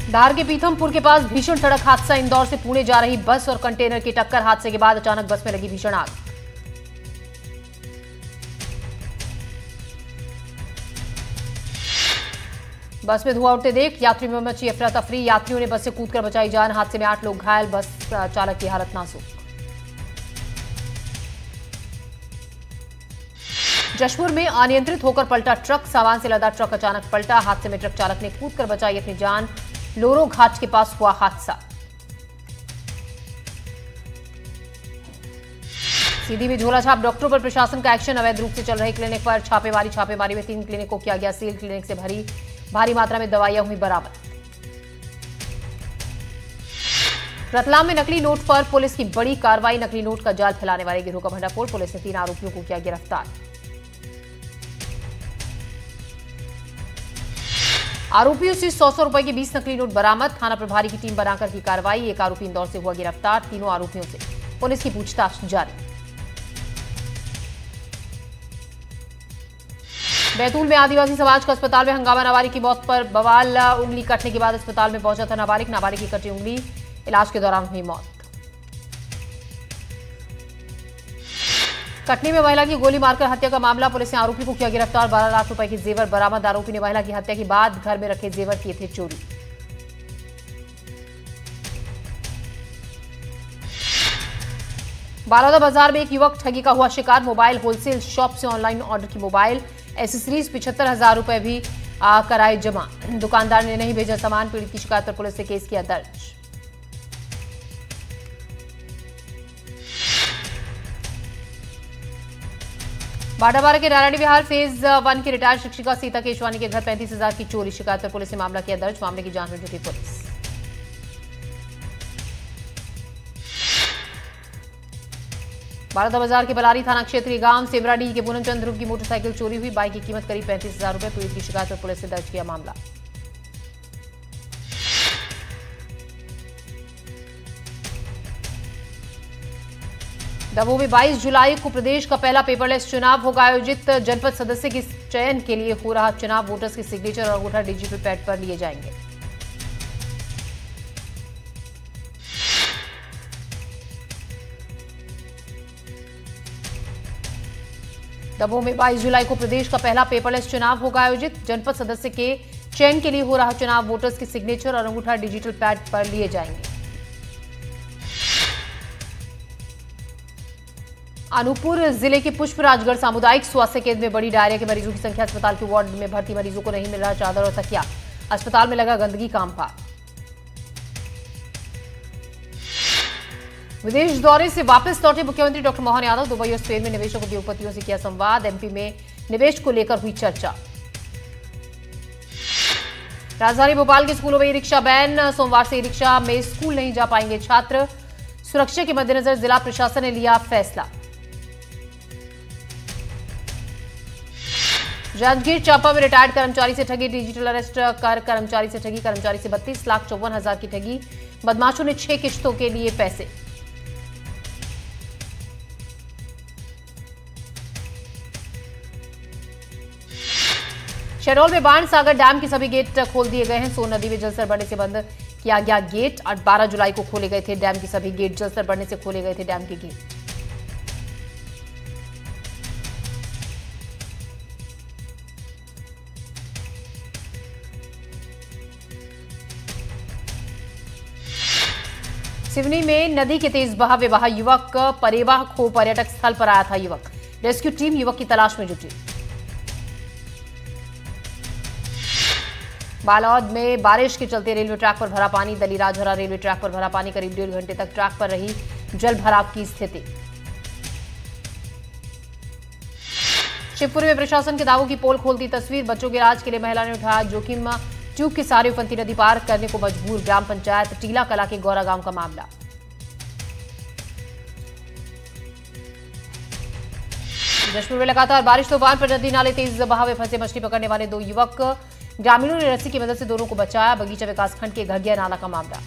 धार के पीथमपुर के पास भीषण सड़क हादसा। इंदौर से पुणे जा रही बस और कंटेनर की टक्कर। हादसे के बाद अचानक बस में लगी भीषण आग। बस में धुआं उठते देख यात्रियों में मची अफरा तफरी। यात्रियों ने बस से कूदकर बचाई जान। हादसे में 8 लोग घायल। बस चालक की हालत नाजुक। जशपुर में अनियंत्रित होकर पलटा ट्रक। सामान से लदा ट्रक अचानक पलटा। हादसे में ट्रक चालक ने कूदकर बचाई अपनी जान। लोरो घाट के पास हुआ हादसा। सीधी में झोलाछाप। डॉक्टरों पर प्रशासन का एक्शन। अवैध रूप से चल रहे क्लिनिक पर छापेमारी में 3 क्लिनिक को किया गया सील। क्लिनिक से भारी मात्रा में दवाइयां हुई बरामद। रतलाम में नकली नोट पर पुलिस की बड़ी कार्रवाई। नकली नोट का जाल फैलाने वाले गिरोह का भंडाफोड़। पुलिस ने 3 आरोपियों को किया गिरफ्तार। आरोपियों से 100 रुपए के 20 नकली नोट बरामद। थाना प्रभारी की टीम बनाकर की कार्रवाई। एक आरोपी इंदौर से हुआ गिरफ्तार। तीनों आरोपियों से पुलिस की पूछताछ जारी। बैतूल में आदिवासी समाज का अस्पताल में हंगामा। नाबालिग की मौत पर बवाल। उंगली कटने के बाद अस्पताल में पहुंचा था नाबालिग की कटी उंगली। इलाज के दौरान हुई मौत। कटनी में महिला की गोली मारकर हत्या का मामला। पुलिस ने आरोपी को किया गिरफ्तार। 12 लाख रुपए के जेवर बरामद। आरोपी ने महिला की हत्या के बाद घर में रखे जेवर किए थे चोरी। बालौदा बाजार में एक युवक ठगी का हुआ शिकार। मोबाइल होलसेल शॉप से ऑनलाइन ऑर्डर की मोबाइल एसेसरीज 75,000 रुपए भी कराए जमा। दुकानदार ने नहीं भेजा सामान। पीड़ित की शिकायत पर पुलिस ने केस किया दर्ज। बाडाबारा के नारायणी विहार फेज 1 की रिटायर्ड शिक्षिका सीता केशवानी के घर 35,000 की चोरी। शिकायत पर पुलिस ने मामला किया दर्ज। मामले की जांच में जुटी पुलिस। बालौदा बाजार के बलारी थाना क्षेत्र के गांव सेमराडीह के पूनमचंद ध्रुव की मोटरसाइकिल चोरी हुई। बाइक की कीमत करीब 35,000 रुपए। पीड़ित की शिकायत पर पुलिस ने दर्ज किया मामला। दमोह में 22 जुलाई को प्रदेश का पहला पेपरलेस चुनाव होगा आयोजित। जनपद सदस्य के चयन के लिए हो रहा चुनाव। वोटर्स के सिग्नेचर और अंगूठा डिजिटल पैड पर लिए जाएंगे। दमोह में 22 जुलाई को प्रदेश का पहला पेपरलेस चुनाव होगा आयोजित। जनपद सदस्य के चयन के लिए हो रहा चुनाव। वोटर्स के सिग्नेचर और अंगूठा डिजिटल पैड पर लिए जाएंगे। अनूपपुर जिले के पुष्पराजगढ़ सामुदायिक स्वास्थ्य केंद्र में बड़ी डायरिया के मरीजों की संख्या। अस्पताल के वार्ड में भर्ती मरीजों को नहीं मिल रहा चादर और तकिया। अस्पताल में लगा गंदगी का अंबार। विदेश दौरे से वापस लौटे मुख्यमंत्री डॉक्टर मोहन यादव। दुबई और स्पेन में निवेशक उद्योगपतियों से किया संवाद। एमपी में निवेश को लेकर हुई चर्चा। राजधानी भोपाल के स्कूलों में ई रिक्शा बैन। सोमवार से ई रिक्शा में स्कूल नहीं जा पाएंगे छात्र। सुरक्षा के मद्देनजर जिला प्रशासन ने लिया फैसला। जांजगीर चांपा में रिटायर्ड कर्मचारी से ठगी। डिजिटल अरेस्ट कर कर्मचारी से ठगी। कर्मचारी से 32,54,000 की ठगी। बदमाशों ने 6 किश्तों के लिए पैसे। शहडोल में बाण सागर डैम के सभी गेट खोल दिए गए हैं। सोन नदी में जलस्तर बढ़ने से बंद किया गया गेट। 12 जुलाई को खोले गए थे डैम के सभी गेट। जलस्तर बढ़ने से खोले गए थे डैम के गेट। सिवनी में नदी के तेज बहाव में बहा युवक। परेवा खो पर्यटक स्थल पर आया था युवक। रेस्क्यू टीम युवक की तलाश में जुटी। बालौद में बारिश के चलते रेलवे ट्रैक पर भरा पानी। दलीराजहरा रेलवे ट्रैक पर भरा पानी। करीब 1.5 घंटे तक ट्रैक पर रही जल भराव की स्थिति। शिवपुरी में प्रशासन के दावों की पोल खोलती तस्वीर। बच्चों के इलाज के लिए महिला ने उठाया जोखिम। ट्यूब के सहारे उफनती नदी पार करने को मजबूर। ग्राम पंचायत टीला कला के गौरा गांव का मामला। जशपुर में लगातार बारिश तूफान पर नदी नाले तेज बहाव में फंसे मछली पकड़ने वाले 2 युवक। ग्रामीणों ने रस्सी की मदद से दोनों को बचाया। बगीचा विकासखंड के घगिया नाला का मामला।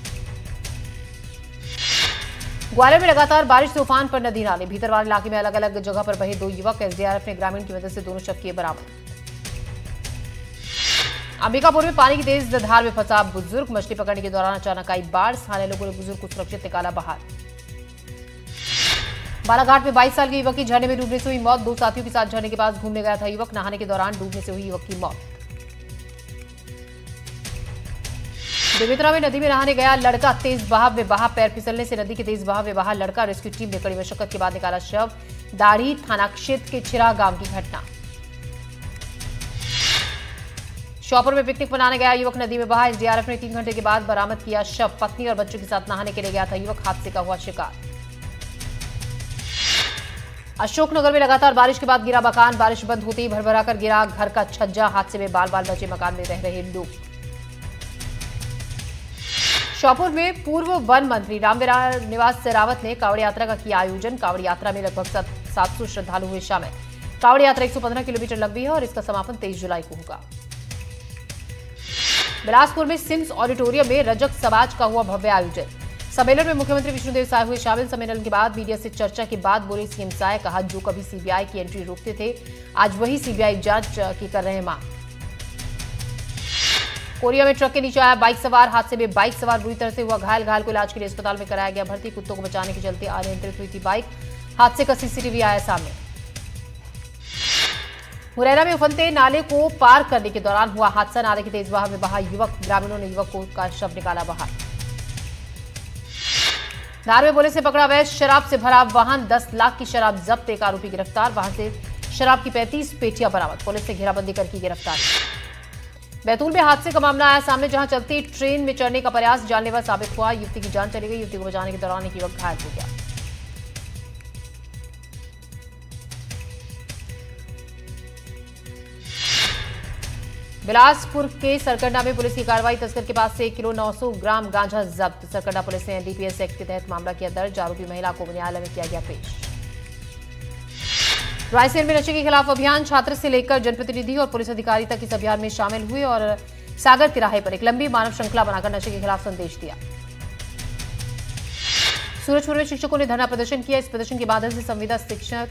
ग्वालियर में लगातार बारिश से उफान पर नदी नाले। भीतरवाल इलाके में अलग अलग जगह पर बहे 2 युवक। एसडीआरएफ ने ग्रामीण की मदद से दोनों शव किए बरामद। अंबिकापुर में पानी की तेज धार में फंसा बुजुर्ग, मछली पकड़ने के दौरान अचानक आई बाढ़, स्थानीय लोगों ने बुजुर्ग को सुरक्षित निकाला बाहर। बालाघाट में 22 साल के युवक की झरने में डूबने से हुई मौत, 2 साथियों के साथ झरने के पास घूमने गया था युवक, नहाने के दौरान डूबने से हुई युवक की मौत। बेमेतरा में नदी में नहाने गया लड़का, तेज बहाव में बहा, पैर फिसलने से नदी के तेज बहाव में बहा लड़का, रेस्क्यू टीम ने कड़ी मशक्कत के बाद निकाला शव। दाढ़ी थाना क्षेत्र के छिरा गांव की घटना। श्योपुर में पिकनिक मनाने गया युवक नदी में बहा, एसडीआरएफ ने 3 घंटे के बाद बरामद किया शव। पत्नी और बच्चों के साथ नहाने के लिए गया था युवक, हादसे का हुआ शिकार। अशोकनगर में लगातार बारिश के बाद गिरा मकान, बारिश बंद होते ही भरभरा कर गिरा घर का छज्जा, हादसे में बाल बाल बचे मकान में रह रहे लोग। श्योपुर में पूर्व वन मंत्री रामविलास निवास रावत ने कांवड़ यात्रा का किया आयोजन। कांवड़ यात्रा में लगभग 700 श्रद्धालु हुए शामिल। कांवड़ यात्रा 115 किलोमीटर लंबी है और इसका समापन 23 जुलाई को होगा। बिलासपुर में सिम्स ऑडिटोरियम में रजक समाज का हुआ भव्य आयोजन। सम्मेलन में मुख्यमंत्री विष्णुदेव साय हुए शामिल। सम्मेलन के बाद मीडिया से चर्चा के बाद बोले सीएम साय, कहा जो कभी सीबीआई की एंट्री रोकते थे आज वही सीबीआई जांच की कर रहे हैं मांग। कोरिया में ट्रक के नीचे आया बाइक सवार, हादसे में बाइक सवार बुरी तरह से हुआ घायल, घायल को इलाज के लिए अस्पताल में कराया गया भर्ती। कुत्तों को बचाने के चलते अनियंत्रित हुई थी बाइक, हादसे का सीसीटीवी आया सामने। मुरैना में उफनते नाले को पार करने के दौरान हुआ हादसा, नाले के तेज बहाव में बहा युवक, ग्रामीणों ने युवक को का शव निकाला बाहर। धार में पुलिस ने पकड़ा अवैध शराब से भरा वाहन, 10 लाख की शराब जब्त, एक आरोपी गिरफ्तार, वाहन से शराब की 35 पेटियां बरामद, पुलिस ने घेराबंदी कर की गिरफ्तारी। बैतूल में हादसे का मामला आया सामने, जहां चलती ट्रेन में चढ़ने का प्रयास जानलेवा साबित हुआ, युवती की जान चली गई, युवती को बचाने के दौरान एक युवक घायल हो गया। बिलासपुर के सरकंडा में पुलिस की कार्रवाई, तस्कर के पास से 1 किलो 900 ग्राम गांजा जब्त। सरकंडा पुलिस ने एनडीपीएस एक्ट के तहत मामला किया दर्ज, आरोपी महिला को न्यायालय में किया गया पेश। रायसेन में नशे के खिलाफ अभियान, छात्र से लेकर जनप्रतिनिधि और पुलिस अधिकारी तक इस अभियान में शामिल हुए और सागर तिराहे पर एक लंबी मानव श्रृंखला बनाकर नशे के खिलाफ संदेश दिया। सूरजपुर में शिक्षकों ने धरना प्रदर्शन किया, इस प्रदर्शन के माध्यम से संविदा शिक्षक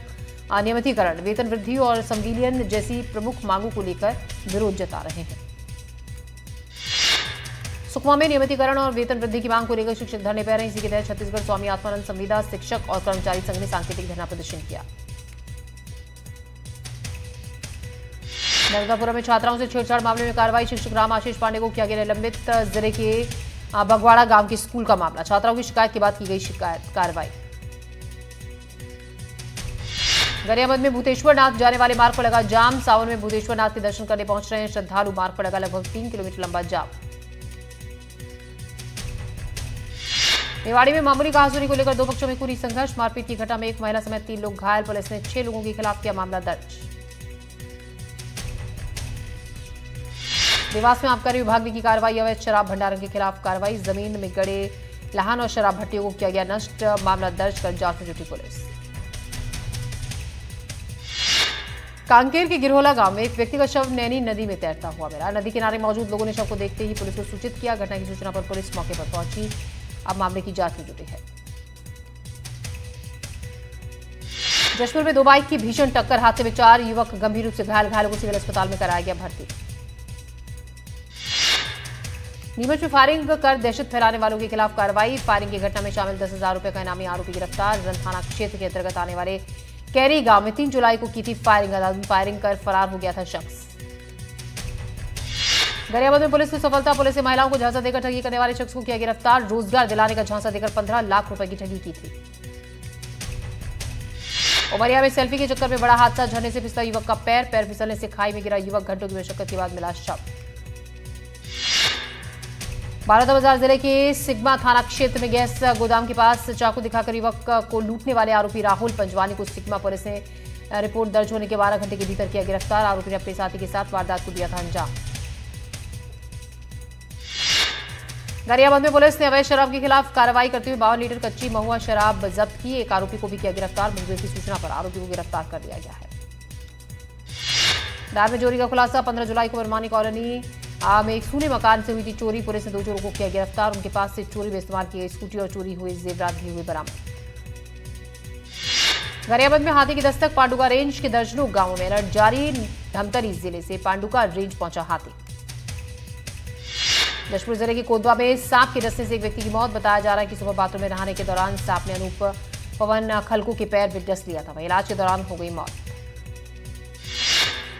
नियमितीकरण, वेतन वृद्धि और संविलियन जैसी प्रमुख मांगों को लेकर विरोध जता रहे हैं। सुकमा में नियमितीकरण और वेतन वृद्धि की मांग को लेकर शिक्षक धरने पर रहे, इसी के तहत छत्तीसगढ़ स्वामी आत्मानंद संविदा शिक्षक और कर्मचारी संघ ने सांकेतिक धरना प्रदर्शन किया। नर्मदापुरम में छात्राओं से छेड़छाड़ मामले में कार्रवाई, शिक्षक राम आशीष पांडे को किया गया निलंबित। जिले के बगवाड़ा गांव के स्कूल का मामला, छात्राओं की शिकायत के बाद की गई कार्रवाई। गरियाबंद में भूतेश्वर नाथ जाने वाले मार्ग पर लगा जाम, सावन में भूतेश्वर नाथ के दर्शन करने पहुंच रहे हैं श्रद्धालु, मार्ग पर लगा लगभग 3 किलोमीटर लंबा जाम। रेवाड़ी में मामूली कहासुनी को लेकर 2 पक्षों में पूरी संघर्ष, मारपीट की घटना में एक महिला समेत 3 लोग घायल, पुलिस ने 6 लोगों के खिलाफ किया मामला दर्ज। देवास में आबकारी विभाग ने की कार्रवाई, अवैध शराब भंडारण के खिलाफ कार्रवाई, जमीन में गड़े लाहन और शराब भट्टियों को किया गया नष्ट, मामला दर्ज कर जांच में जुटी पुलिस। कांकेर के गिरोला गांव में एक व्यक्ति का शव नैनी नदी में तैरता हुआ मिला, नदी किनारे मौजूद लोगों ने शव को देखते ही पुलिस को सूचित किया, घटना की सूचना पर पुलिस मौके पर पहुंची, अब मामले की जांच में जुटी है। जशपुर में 2 बाइक की भीषण टक्कर, हादसे में 4 युवक गंभीर रूप से घायल, घायलों को सिविल अस्पताल में कराया गया भर्ती। नीमच में फायरिंग कर दहशत फैलाने वालों के खिलाफ कार्रवाई, फायरिंग की घटना में शामिल 10,000 रुपए का इनामी आरोपी गिरफ्तार, रन थाना क्षेत्र के अंतर्गत आने वाले कैरी गांव में 3 जुलाई को की थी फायरिंग कर फरार हो गया था शख्स। गरियाबंद में पुलिस की सफलता, पुलिस ने महिलाओं को झांसा देकर ठगी करने वाले शख्स को किया गिरफ्तार, रोजगार दिलाने का झांसा देकर 15 लाख रुपए की ठगी की थी। उमरिया में सेल्फी के चक्कर में बड़ा हादसा, झरने से फिसला युवक का पैर फिसलने से खाई में गिरा युवक, घंटों की मशक्कत के बाद मिला शव। बलौदाबाजार जिले के सिग्मा थाना क्षेत्र में गैस गोदाम के पास चाकू दिखाकर युवक को लूटने वाले आरोपी राहुल पंजवानी को सिग्मा पुलिस ने रिपोर्ट दर्ज होने के 12 घंटे के भीतर किया गिरफ्तार, आरोपी ने अपने साथी के साथ वारदात को दिया था अंजाम। गरियाबंद में पुलिस ने अवैध शराब के खिलाफ कार्रवाई करते हुए 52 लीटर कच्ची महुआ शराब जब्त की, एक आरोपी को भी किया गिरफ्तार, मुखबिर की सूचना पर आरोपी को गिरफ्तार कर लिया गया है। धार में चोरी का खुलासा, 15 जुलाई को बरमानी कॉलोनी में एक सूने मकान से हुई थी चोरी, पुलिस ने 2 चोरों को किया गिरफ्तार, उनके पास से चोरी में इस्तेमाल की गई स्कूटी और चोरी हुए जेवरात भी हुए बरामद। गरियाबंद में हाथी की दस्तक, पांडुका रेंज के दर्जनों गांवों में अलर्ट जारी, धमतरी जिले से पांडुका रेंज पहुंचा हाथी। जशपुर जिले के कोतवा में सांप के डसने से एक व्यक्ति की मौत। बताया जा रहा है कि सुबह बाथरूम में नहाने के दौरान सांप ने अनूप पवन खलकू के पैर में डस लिया था। वहीं इलाज के दौरान हो गई मौत।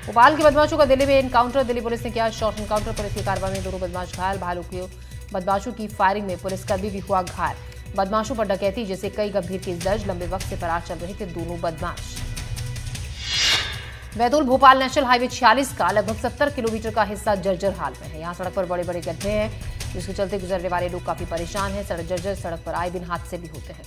भोपाल के बदमाशों का दिल्ली में एनकाउंटर। दिल्ली पुलिस ने किया शॉर्ट एनकाउंटर। पुलिस की कार्रवाई में दोनों बदमाश घायल। बदमाशों की फायरिंग में पुलिसकर्मी भी हुआ घायल। बदमाशों पर डकैती जैसे कई गंभीर केस दर्ज। लंबे वक्त से फरार चल रहे थे दोनों बदमाश। बैतूल भोपाल नेशनल हाईवे 46 का लगभग 70 किलोमीटर का हिस्सा जर्जर हाल में है। यहाँ सड़क पर बड़े बड़े गड्ढे हैं, जिसके चलते गुजरने वाले लोग काफी परेशान हैं। सड़क जर्जर, सड़क पर आए दिन हादसे भी होते हैं।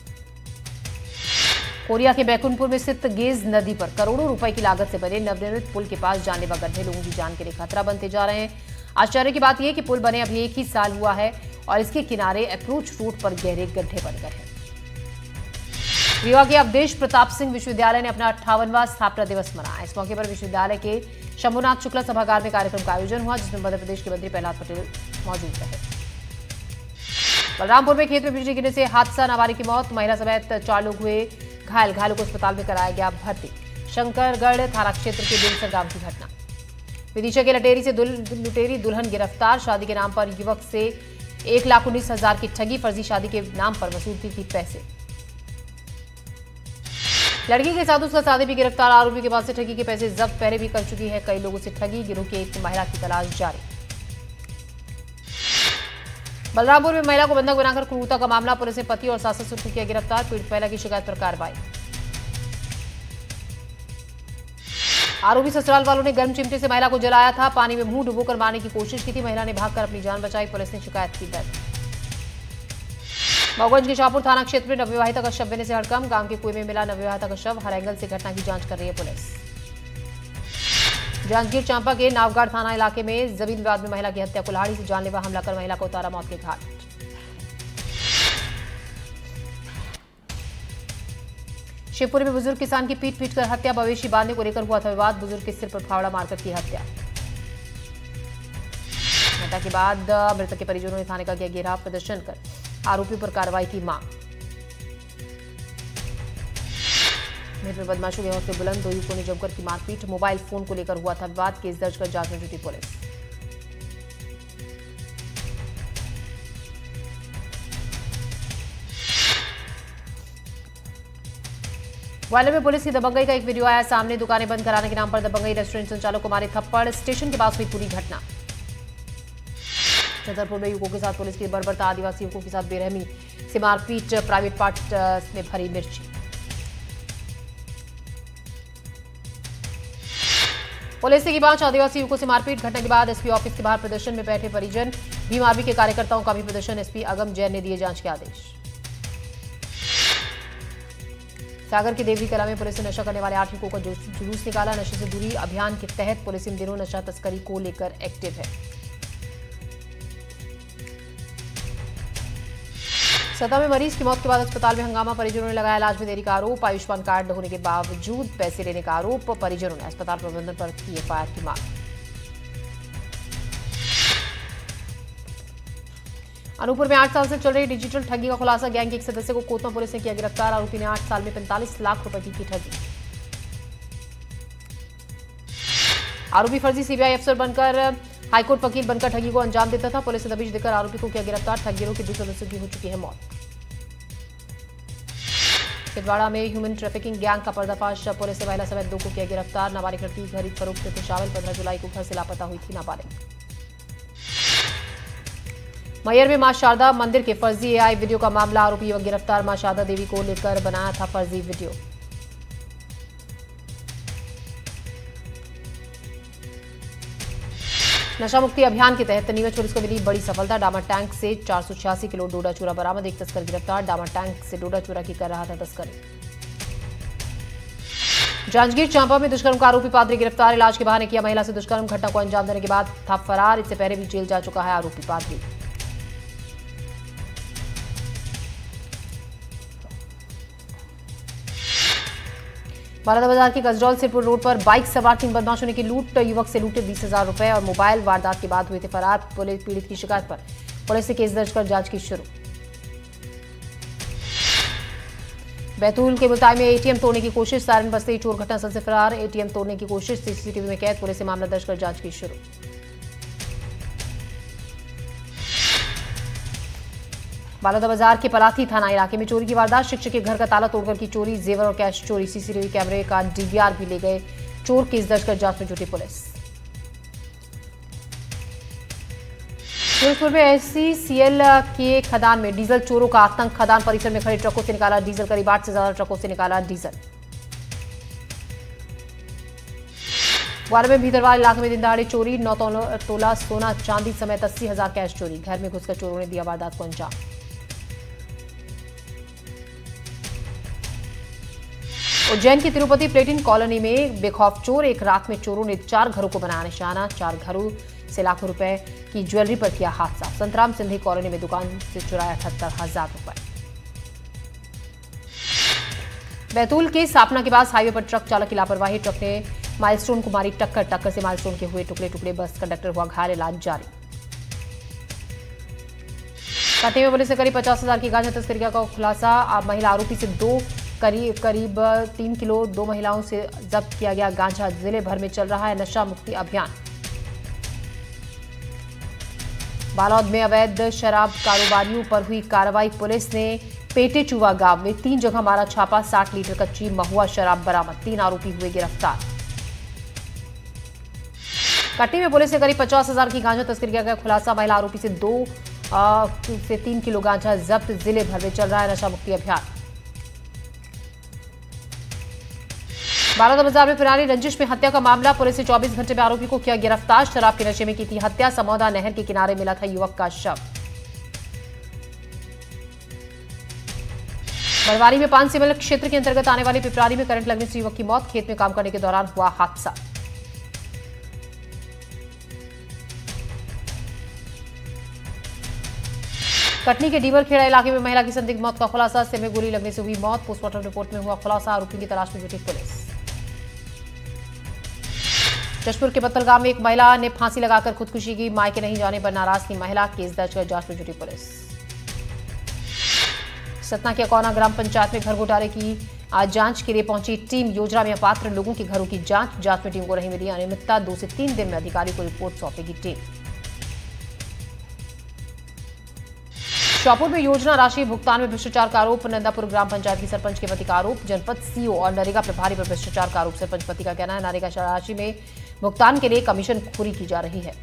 कोरिया के बैकुंठपुर में स्थित गेज नदी पर करोड़ों रुपए की लागत से बने नवनिर्मित पुल के पास जानलेवा गड्ढे लोगों की जान के लिए खतरा बनते जा रहे हैं। आश्चर्य की बात यह कि पुल बने अभी 1 ही साल हुआ है और इसके किनारे अप्रोच रोड पर गहरे गड्ढे बन गए हैं। रीवा के अवधेश प्रताप सिंह विश्वविद्यालय ने अपना 58वां स्थापना दिवस मनाया। इस मौके पर विश्वविद्यालय के शंभुनाथ शुक्ला सभागार में कार्यक्रम का आयोजन हुआ, जिसमें मध्य प्रदेश के मंत्री प्रहलाद पटेल मौजूद रहे। बलरामपुर में खेत में बिजली गिरने से हादसा, नाबालिग की मौत। महिला समेत 4 लोग हुए घायल। घायलों को अस्पताल में कराया गया भर्ती। शंकरगढ़ थाना क्षेत्र के बेलसर गांव की घटना। विदिशा के लटेरी से लुटेरी दुल्हन गिरफ्तार। शादी के नाम पर युवक से 1,19,000 की ठगी। फर्जी शादी के नाम पर वसूलती थी पैसे। लड़की के साथ उसका साथी भी गिरफ्तार। आरोपी के पास से ठगी के पैसे जब्त। पहले भी कर चुकी है कई लोगों से ठगी। गिरोह की एक महिला की तलाश जारी। बलरामपुर में महिला को बंधक बनाकर क्रूरता का मामला। पुलिस ने पति और सास ससुर को किया गिरफ्तार। पीड़ित महिला की शिकायत पर कार्रवाई। आरोपी ससुराल वालों ने गर्म चिमटे से महिला को जलाया था। पानी में मुंह डुबोकर मारने की कोशिश की थी। महिला ने भागकर अपनी जान बचाई। पुलिस ने शिकायत की दर्ज। मऊगंज के शाहपुर थाना क्षेत्र में नवविवाहिता का शव मिलने से हड़कंप। गांव के कुएं में मिला नवविवाहिता का शव। हर एंगल से घटना की जांच कर रही है पुलिस। जांजगीर चांपा के नावगढ़ थाना इलाके में जमीन विवाद में महिला की हत्या। कुल्हाड़ी से जानलेवा हमला कर महिला को उतारा मौत के घाट। शिवपुरी में बुजुर्ग किसान की पीट कर हत्या। मवेशी बांधने को लेकर हुआ था विवाद। बुजुर्ग के सिर पर फावड़ा मारकर की हत्या। घटना के बाद मृतक के परिजनों ने थाने का किया घेराव। प्रदर्शन कर आरोपी पर कार्रवाई की मांग। भीड़ में बदमाशों के हौसले बुलंद। 2 युवकों ने जमकर की मारपीट। मोबाइल फोन को लेकर हुआ था विवाद। केस दर्ज कर जांच में जुटी पुलिस। ग्वालियर में पुलिस की दबंगई का एक वीडियो आया सामने। दुकानें बंद कराने के नाम पर दबंगई। रेस्टोरेंट संचालक को मारे थप्पड़। स्टेशन के पास हुई पूरी घटना। छतरपुर में युवकों के साथ पुलिस की बर्बरता। आदिवासी युवकों के साथ बेरहमी से मारपीट। प्राइवेट पार्ट में भरी मिर्ची। पुलिस ने की 5 आदिवासी युवकों से मारपीट। घटना के बाद एसपी ऑफिस के बाहर प्रदर्शन में बैठे परिजन। भीम आर्मी के कार्यकर्ताओं का भी प्रदर्शन। एसपी अगम जैन ने दिए जांच के आदेश। सागर के देवरी कला में पुलिस ने नशा करने वाले 8 युवकों का जुलूस निकाला। नशे से दूरी अभियान के तहत पुलिस इन दिनों नशा तस्करी को लेकर एक्टिव है। सतना में मरीज की मौत के बाद अस्पताल में हंगामा। परिजनों ने लगाया इलाज में देरी का आरोप। आयुष्मान कार्ड होने के बावजूद पैसे लेने का आरोप। परिजनों ने अस्पताल प्रबंधन पर की एफआईआर की मांग। अनूपपुर में 8 साल से चल रही डिजिटल ठगी का खुलासा। गैंग के एक सदस्य को कोतवा पुलिस ने किया गिरफ्तार। आरोपी ने 8 साल में 45 लाख रुपए की ठगी। आरोपी फर्जी सीबीआई अफसर बनकर हाईकोर्ट वकील बनकर ठगी को अंजाम देता था। पुलिस ने दबिश देकर आरोपी को किया गिरफ्तार। ठगियों के 2 सदस्यों की हो चुकी है मौत। छिंदवाड़ा में ह्यूमन ट्रैफिकिंग गैंग का पर्दाफाश। पुलिस ने महिला समेत 2 को किया गिरफ्तार। नाबालिग लड़की खरीद फरोख्त में शामिल। 15 जुलाई को घर से लापता हुई थी नाबालिग। मैयर में मां शारदा मंदिर के फर्जी एआई वीडियो का मामला। आरोपी युवक गिरफ्तार। मां शारदा देवी को लेकर बनाया था फर्जी वीडियो। नशा मुक्ति अभियान के तहत नीमच पुलिस को मिली बड़ी सफलता। डामर टैंक से 486 किलो डोडा चूरा बरामद। एक तस्कर गिरफ्तार। डामर टैंक से डोडा चूरा की कर रहा था तस्करी। जांजगीर चांपा में दुष्कर्म का आरोपी पादरी गिरफ्तार। इलाज के बहाने किया महिला से दुष्कर्म। घटना को अंजाम देने के बाद था फरार। इससे पहले भी जेल जा चुका है आरोपी पादरी। बालाबाजार के गजरौल सिरपुर रोड पर बाइक सवार 3 बदमाशों ने की लूट। युवक से लूटे 20,000 रुपए और मोबाइल। वारदात के बाद हुए थे फरार। पुलिस पीड़ित की शिकायत पर पुलिस ने केस दर्ज कर जांच की शुरू। बैतूल के मुल्ताई में एटीएम तोड़ने की कोशिश। सारण बसते ही चोर घटनास्थल से फरार। एटीएम तोड़ने की कोशिश। सीसीटीवी में कैद। पुलिस ने मामला दर्ज कर जांच की शुरू। बालोदा बाजार के पलाथी थाना इलाके में चोरी की वारदात। शिक्षक के घर का ताला तोड़कर की चोरी, जेवर और कैश चोरी। सीसीटीवी कैमरे का डीवीआर भी ले गए चोर। केस दर्ज कर जांच में जुटी पुलिस। फिरोजपुर में एससीसीएल के खदान में डीजल चोरों का आतंक। खदान परिसर में खड़े ट्रकों से निकाला डीजल। करीब 8 से ज्यादा ट्रकों से निकाला डीजल। ग्वालियर में भीतरवाल इलाके में दिन दहाड़े चोरी। 9 तोला सोना चांदी समेत 80,000 कैश चोरी। घर में घुसकर चोरों ने दिया वारदात को अंजाम। उज्जैन की तिरुपति प्लेटिन कॉलोनी में बेखौफ चोर। एक रात में चोरों ने 4 घरों को बनाया निशाना। 4 घरों से लाखों रुपए की ज्वेलरी पर किया हादसा। संतराम सिंधी कॉलोनी में दुकान से चुराया 78,000 रुपए। बैतूल के सापना के पास हाईवे पर ट्रक चालक की लापरवाही। ट्रक ने माइलस्टोन को मारी टक्कर। टक्कर से माइलस्टोन के हुए टुकड़े टुकड़े। बस कंडक्टर हुआ घायल, इलाज जारी। कटनी में पुलिस ने करीब 50,000 की गांजा तस्करी का खुलासा। महिला आरोपी से करीब 3 किलो 2 महिलाओं से जब्त किया गया गांजा। जिले भर में चल रहा है नशा मुक्ति अभियान। बालोद में अवैध शराब कारोबारियों पर हुई कार्रवाई। पुलिस ने पेटे चुवा गांव में 3 जगह मारा छापा। 60 लीटर कच्ची महुआ शराब बरामद। 3 आरोपी हुए गिरफ्तार। कटनी में पुलिस ने करीब 50,000 की गांजा तस्करी किया गया खुलासा। महिला आरोपी से 2 से 3 किलो गांजा जब्त। जिले भर में चल रहा है नशा मुक्ति अभियान। बालोदा बाजार में पुरानी रंजिश में हत्या का मामला। पुलिस ने 24 घंटे में आरोपी को किया गिरफ्तार। शराब के नशे में की थी हत्या। समौदा नहर के किनारे मिला था युवक का शव। बरवारी में पानसिमल क्षेत्र के अंतर्गत आने वाले पिपरारी में करंट लगने से युवक की मौत। खेत में काम करने के दौरान हुआ हादसा। कटनी के डीबरखेड़ा इलाके में महिला की संदिग्ध मौत का खुलासा। सिर में गोली लगने से हुई मौत। पोस्टमार्टम रिपोर्ट में हुआ खुलासा। आरोपी की तलाश में जुटी पुलिस। जशपुर के बत्तलगांव में एक महिला ने फांसी लगाकर खुदकुशी की। मायके नहीं जाने पर नाराज थी महिला। केस दर्ज कर जांच में जुटी पुलिस। सतना के अकौना ग्राम पंचायत में घर घोटाले की आज जांच के लिए पहुंची टीम। योजना में अपात्र लोगों के घरों की जांच में टीम को नहीं मिली अनियमितता। 2 से 3 दिन में अधिकारी को रिपोर्ट सौंपेगी टीम। श्योपुर में योजना राशि भुगतान में भ्रष्टाचार का आरोप। नंदापुर ग्राम पंचायत की सरपंच के पति का आरोप। जनपद सीओ और नरेगा प्रभारी पर भ्रष्टाचार का आरोप। सरपंच पति का कहना है नरेगा राशि में भुगतान के लिए कमीशन खोरी की जा रही है।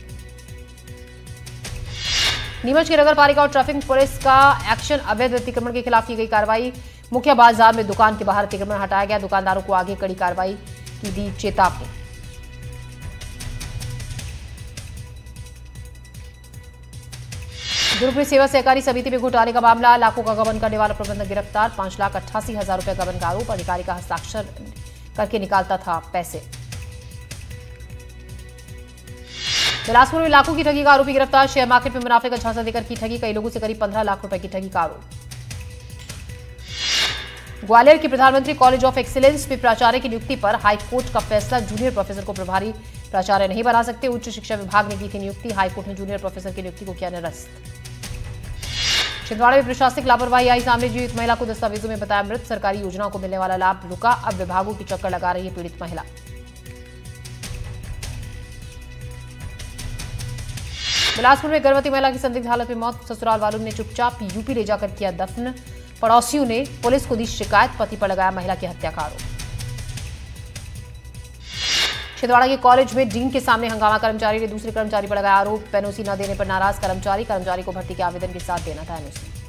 नीमच की नगर पालिका और ट्रैफिक पुलिस का एक्शन। अवैध अतिक्रमण के खिलाफ की गई कार्रवाई। मुख्य बाजार में दुकान के बाहर अतिक्रमण हटाया गया। दुकानदारों को आगे कड़ी कार्रवाई की दी चेतावनी। दुर्ग में सेवा सहकारी समिति में घोटाले का मामला। लाखों का गबन करने वाला प्रबंधक गिरफ्तार। 5,88,000 रुपए गबन का आरोप। अधिकारी का हस्ताक्षर करके निकालता था पैसे। बिलासपुर में लाखों की ठगी का आरोपी गिरफ्तार। शेयर मार्केट में मुनाफे का झांसा देकर की ठगी। कई लोगों से करीब 15 लाख रुपए की ठगी का आरोप। ग्वालियर के प्रधानमंत्री कॉलेज ऑफ एक्सीलेंस में प्राचार्य की नियुक्ति पर हाईकोर्ट का फैसला। जूनियर प्रोफेसर को प्रभारी प्राचार्य नहीं बना सकते। उच्च शिक्षा विभाग ने की थी नियुक्ति। हाईकोर्ट ने जूनियर प्रोफेसर की नियुक्ति को किया निरस्त। छिंदवाड़ा में प्रशासनिक लापरवाही आई सामने। जीवित महिला को दस्तावेजों में बताया मृत। सरकारी योजनाओं को मिलने वाला लाभ रुका। अब विभागों की चक्कर लगा रही है पीड़ित महिला। बिलासपुर में गर्भवती महिला की संदिग्ध हालत में मौत। ससुराल वालों ने चुपचाप यूपी ले जाकर किया दफन। पड़ोसियों ने पुलिस को दी शिकायत। पति पर लगाया महिला की हत्या का आरोप। छिंदवाड़ा के कॉलेज में डीन के सामने हंगामा। कर्मचारी ने दूसरे कर्मचारी पर लगाया आरोप। एनओसी न देने पर नाराज कर्मचारी को भर्ती के आवेदन के साथ देना था एनओसी।